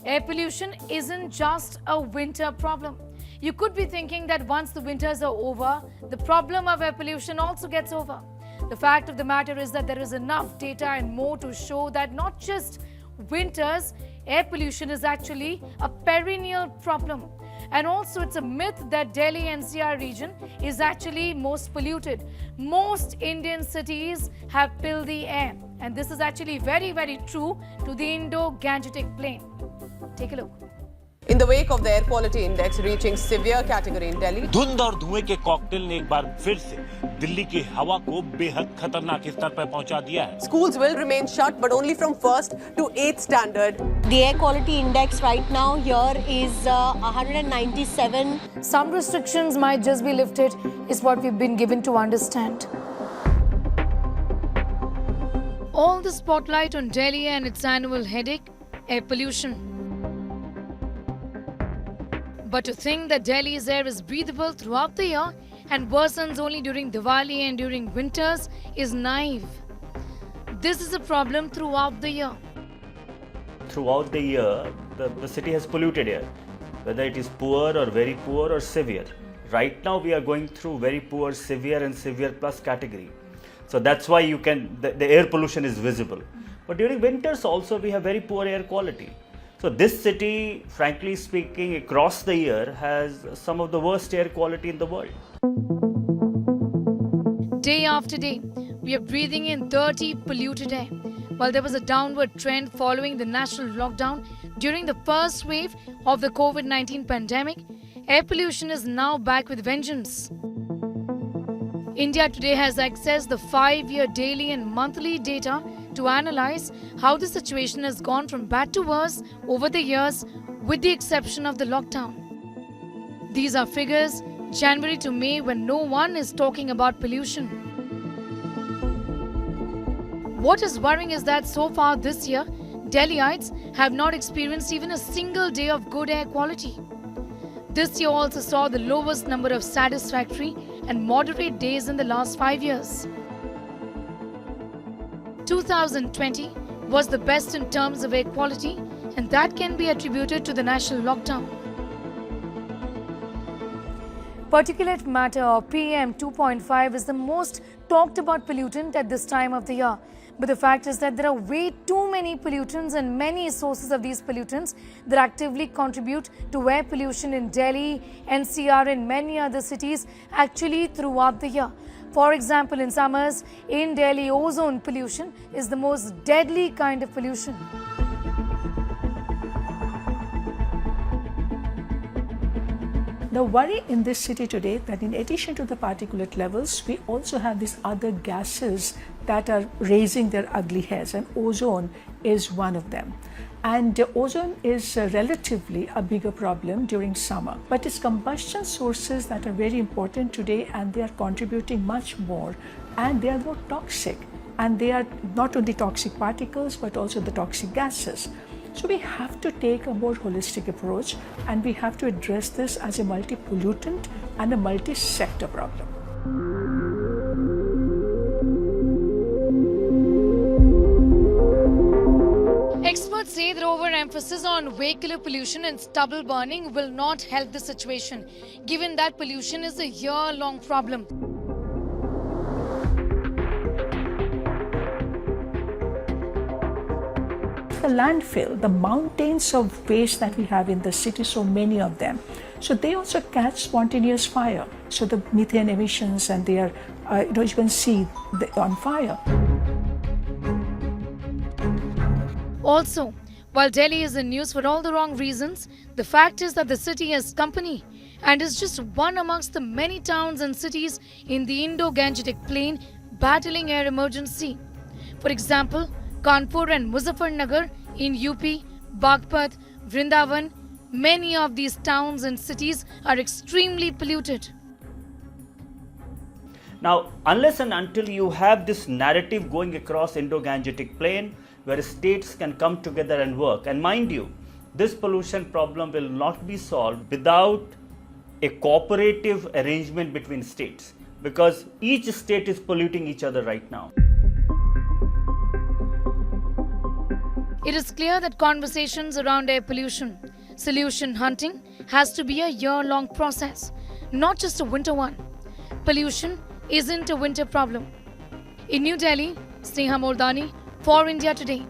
air pollution isn't just a winter problem. You could be thinking that once the winters are over, the problem of air pollution also gets over. The fact of the matter is that there is enough data and more to show that not just winters, air pollution is actually a perennial problem. And also it's a myth that Delhi NCR region is actually most polluted. Most Indian cities have filthy air. And this is actually very, very true to the Indo-Gangetic plain. Take a look. In the wake of the air quality index reaching severe category in Delhi, धुंध और धुएं के cocktail ने एक बार फिर से दिल्ली की हवा को बेहद खतरनाक स्तर पर पहुंचा दिया है। schools will remain shut, but only from 1st to 8th standard. The air quality index right now here is 197. Some restrictions might just be lifted, is what we've been given to understand. All the spotlight on Delhi and its annual headache, air pollution. But to think that Delhi's air is breathable throughout the year and worsens only during Diwali and during winters is naive. This is a problem throughout the year. Throughout the year, the city has polluted air, whether it is poor or very poor or severe. Right now we are going through very poor, severe and severe plus category. So that's why the air pollution is visible. But during winters also we have very poor air quality. So this city, frankly speaking, across the year has some of the worst air quality in the world. Day after day, we are breathing in dirty, polluted air. While there was a downward trend following the national lockdown during the first wave of the COVID-19 pandemic, air pollution is now back with vengeance. India today has accessed the 5-year daily and monthly data to analyze how the situation has gone from bad to worse over the years, with the exception of the lockdown. These are figures January to May, when no one is talking about pollution. What is worrying is that so far this year, Delhiites have not experienced even a single day of good air quality. This year also saw the lowest number of satisfactory and moderate days in the last 5 years. 2020 was the best in terms of air quality, and that can be attributed to the national lockdown. Particulate matter, or PM 2.5, is the most talked about pollutant at this time of the year. But the fact is that there are way too many pollutants and many sources of these pollutants that actively contribute to air pollution in Delhi, NCR and many other cities actually throughout the year. For example, in summers, in Delhi, ozone pollution is the most deadly kind of pollution. The worry in this city today that in addition to the particulate levels, we also have these other gases that are raising their ugly heads, and ozone is one of them. And ozone is relatively a bigger problem during summer, but it's combustion sources that are very important today, and they are contributing much more, and they are more toxic, and they are not only toxic particles but also the toxic gases. So we have to take a more holistic approach, and we have to address this as a multi-pollutant and a multi-sector problem. Experts say that overemphasis on vehicular pollution and stubble burning will not help the situation, given that pollution is a year-long problem. The landfill, the mountains of waste that we have in the city, so many of them. So they also catch spontaneous fire. So the methane emissions, and they are, you can see on fire. Also, while Delhi is in news for all the wrong reasons, the fact is that the city has company and is just one amongst the many towns and cities in the Indo-Gangetic plain battling air emergency. For example, Kanpur and Muzaffarnagar in UP, Bagpat, Vrindavan, many of these towns and cities are extremely polluted. Now, unless and until you have this narrative going across Indo-Gangetic plain, where states can come together and work, and mind you, this pollution problem will not be solved without a cooperative arrangement between states, because each state is polluting each other right now. It is clear that conversations around air pollution, solution hunting, has to be a year-long process, not just a winter one. Pollution isn't a winter problem. In New Delhi, Sneha Mordani for India Today.